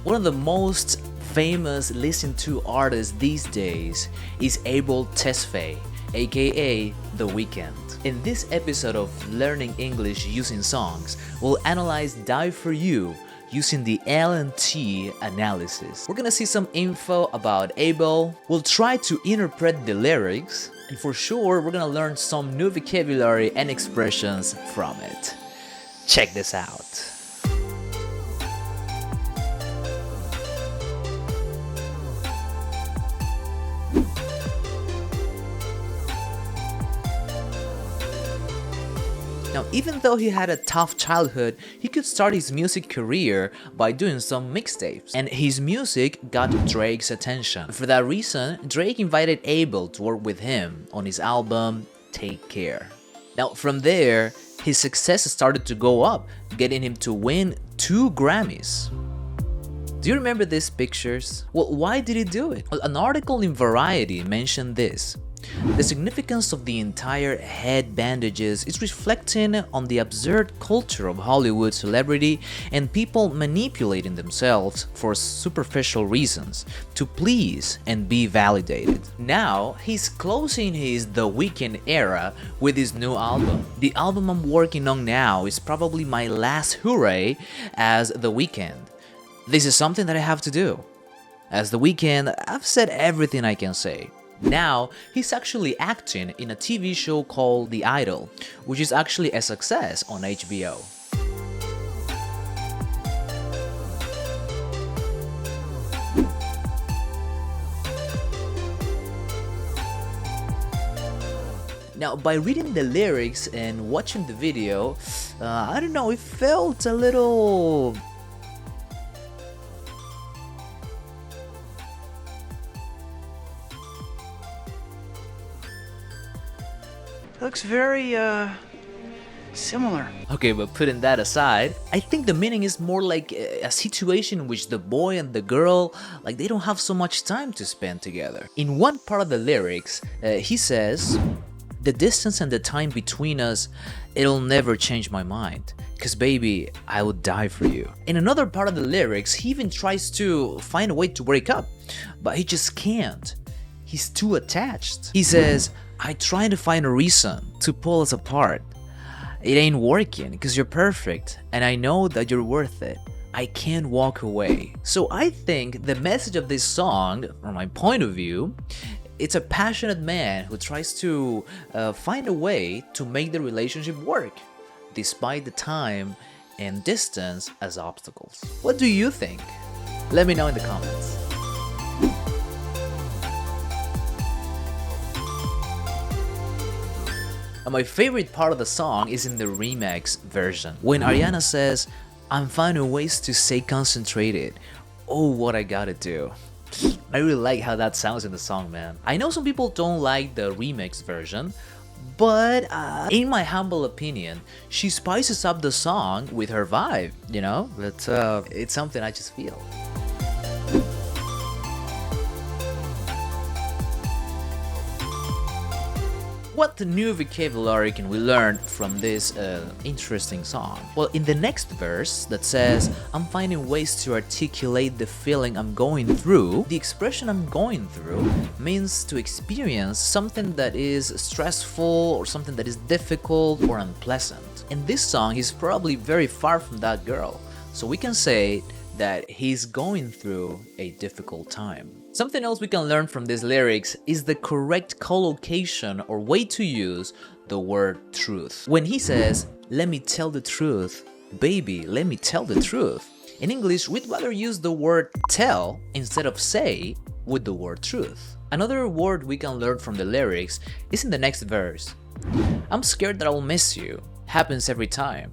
One of the most famous listened to artists these days is Tesfaye, aka The Weeknd. In this episode of Learning English Using Songs, we'll analyze Die For You using the L&T Analysis. We're gonna see some info about Abel, we'll try to interpret the lyrics, and for sure we're gonna learn some new vocabulary and expressions from it. Check this out. Now, even though he had a tough childhood, he could start his music career by doing some mixtapes, and his music got Drake's attention. For that reason, Drake invited Abel to work with him on his album, Take Care. Now, from there, his success started to go up, getting him to win 2 Grammys. Do you remember these pictures? Well, why did he do it? Well, an article in Variety mentioned this. The significance of the entire head bandages is reflecting on the absurd culture of Hollywood celebrity and people manipulating themselves for superficial reasons to please and be validated. Now, he's closing his The Weeknd era with his new album. The album I'm working on now is probably my last hooray as The Weeknd. This is something that I have to do. As The Weeknd, I've said everything I can say. Now, he's actually acting in a TV show called The Idol, which is actually a success on HBO. Now, by reading the lyrics and watching the video, I don't know, it felt a little... Looks very, similar. Okay, but putting that aside, I think the meaning is more like a situation in which the boy and the girl, like, they don't have so much time to spend together. In one part of the lyrics, he says, "The distance and the time between us, it'll never change my mind. Cause baby, I would die for you." In another part of the lyrics, he even tries to find a way to break up, but he just can't. He's too attached. He says, "I try to find a reason to pull us apart. It ain't working cause you're perfect and I know that you're worth it. I can't walk away." So I think the message of this song, from my point of view, it's a passionate man who tries to find a way to make the relationship work, despite the time and distance as obstacles. What do you think? Let me know in the comments. And my favorite part of the song is in the remix version, when Ariana says, "I'm finding ways to stay concentrated. Oh, what I gotta do." I really like how that sounds in the song, man. I know some people don't like the remix version, but in my humble opinion, she spices up the song with her vibe, you know? But it's something I just feel. What new vocabulary can we learn from this interesting song? Well, in the next verse that says, "I'm finding ways to articulate the feeling I'm going through," the expression "I'm going through" means to experience something that is stressful or something that is difficult or unpleasant. In this song, he's probably very far from that girl, so we can say that he's going through a difficult time. Something else we can learn from these lyrics is the correct collocation or way to use the word truth. When he says, "Let me tell the truth, baby, let me tell the truth," in English, we'd rather use the word tell instead of say with the word truth. Another word we can learn from the lyrics is in the next verse. "I'm scared that I'll miss you. Happens every time.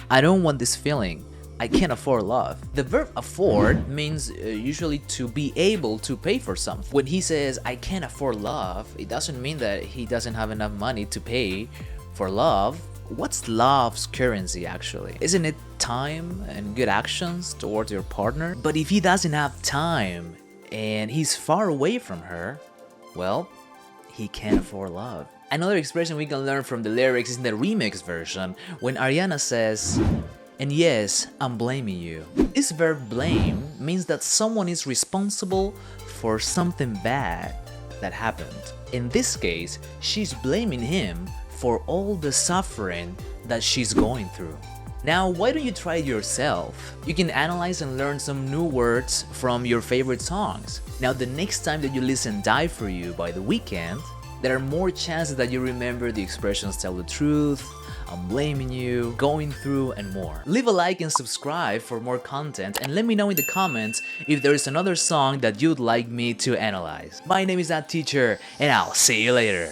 I don't want this feeling. I can't afford love." The verb afford means usually to be able to pay for something. When he says, "I can't afford love," it doesn't mean that he doesn't have enough money to pay for love. What's love's currency actually? Isn't it time and good actions towards your partner? But if he doesn't have time and he's far away from her, well, he can't afford love. Another expression we can learn from the lyrics is in the remix version when Ariana says, And yes, I'm blaming you. This verb blame means that someone is responsible for something bad that happened. In this case, she's blaming him for all the suffering that she's going through. Now, why don't you try it yourself? You can analyze and learn some new words from your favorite songs. Now, the next time that you listen Die For You by The Weeknd, there are more chances that you remember the expressions tell the truth, I'm blaming you, going through, and more. Leave a like and subscribe for more content, and let me know in the comments if there is another song that you'd like me to analyze. My name is That Teacher, and I'll see you later.